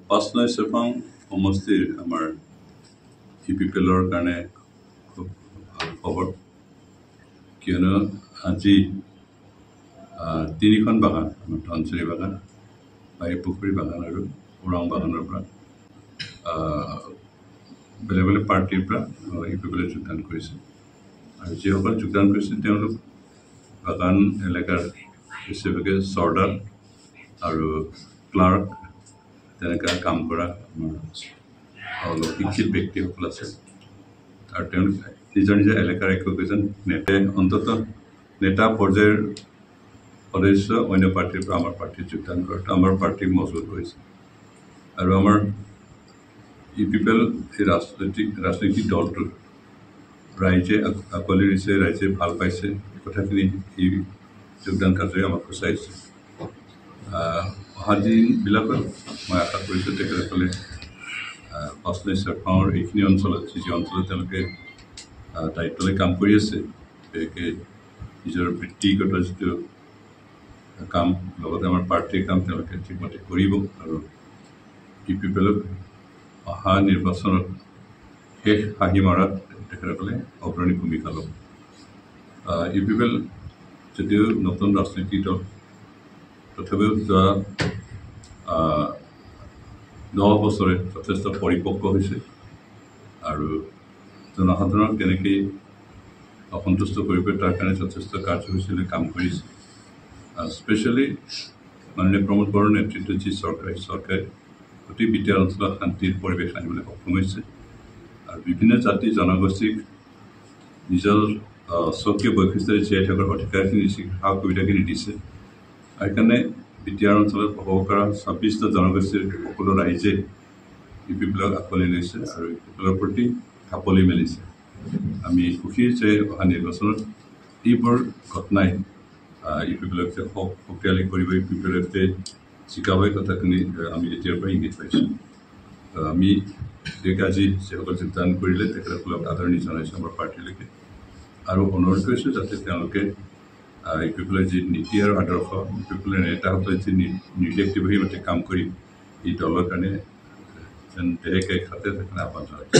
পাঁচনৈ চেৰপাং সমষ্টিৰ আমাৰ ইপিপিএলৰ কাৰণে খুব ভাল খবৰ কিয়নো আজি তিনিখন বাগান আমাৰ ধনচিৰি বাগান বাৰীপুখুৰী বাগান আৰু ওৰাং বাগানৰ পৰা বেলেগ বেলেগ পাৰ্টিৰ পৰা ইপিপিএলে যোগদান কৰিছে আৰু যিসকল যোগদান কৰিছে তেওঁলোক বাগান এলেকাৰ বেছিভাগে চৰ্দাৰ আৰু ক্লাৰ্ক তেনেকুৱা কাম কৰা আমাৰ অলপ শিক্ষিত ব্যক্তিসকল আছে আৰু তেওঁলোক নিজৰ নিজৰ এলেকাৰ একোজন নেতাই অন্ততঃ নেতা পৰ্যায়ৰ সদস্য অন্য পাৰ্টিৰ পৰা আমাৰ পাৰ্টিত যোগদান কৰাটো আমাৰ পাৰ্টিক মজবুত কৰিছে আৰু আমাৰ ইপিপিএল এই ৰাজনৈতিক দলটো ৰাইজে আঁকোৱালি লৈছে ৰাইজে ভাল পাইছে কথাখিনি এই যোগদান কাৰ্যই আমাক সূচাইছে অহা দিনবিলাকত মই আশা কৰিছোঁ তেখেতসকলে পাঁচনৈ চেৰপাঙৰ এইখিনি অঞ্চলত যি অঞ্চলত তেওঁলোকে দায়িত্বলৈ কাম কৰি আছে বিশেষকৈ নিজৰ বৃত্তিগত যিটো কাম লগতে আমাৰ পাৰ্টিৰ কাম তেওঁলোকে ঠিকমতে কৰিব আৰু ইপিপিএলক অহা নিৰ্বাচনত শেষ হাঁহি মৰাত তেখেতসকলে অগ্ৰণী ভূমিকা ল'ব ইপিপিএল যদিও নতুন ৰাজনৈতিক দল তথাপিও যোৱা 10 বছৰে যথেষ্ট পৰিপক্ক হৈছে আৰু জনসাধাৰণক কেনেকৈ অসন্তুষ্ট কৰিব তাৰ কাৰণে যথেষ্ট কাৰ্যসূচীলৈ কাম কৰিছে স্পেচিয়েলি মাননীয় প্ৰমোদ বড়োৰ নেতৃত্বত যি চৰকাৰে অতি বিদ্যাৰ অঞ্চলত শান্তিৰ পৰিৱেশ আনিবলৈ সক্ষম হৈছে আৰু বিভিন্ন জাতি জনগোষ্ঠীক নিজৰ স্বকীয় বৈশিষ্ট্যৰে জীয়াই থকাৰ অধিকাৰখিনি সা সুবিধাখিনি দিছে আৰু সেইকাৰণে বিদ্যাৰ অঞ্চলত বসবাস কৰা 26টা জনগোষ্ঠীৰ সকলো ৰাইজে ইপিপিএলক আঁকোৱালি লৈছে আৰু ইপিপিএলৰ প্ৰতি ঢাপলি মেলিছে আমি সুখী যে অহা নিৰ্বাচনত এইবোৰ ঘটনাই ইপিপিএলক শক্তিশালী কৰিব ইপিপিএলকে জিকাব কথাখিনি আমি এতিয়াৰ পৰা ইংগিত পাইছোঁ আমি আজি যিসকল যোগদান কৰিলে তেখেতসকলক আদৰণি জনাইছোঁ আমাৰ পাৰ্টিলৈকে আৰু অনুৰোধ কৰিছোঁ যাতে তেওঁলোকে ইপিপিএলৰ যি নীতি আৰু আদৰ্শ ইপিপিএলৰ নেতাসকলে যি নিৰ্দেশ দিব সেইমতে কাম কৰি এই দলৰ কাৰণে যেন দেহেকে খাতে তেখেতে আহ্বান জনাইছে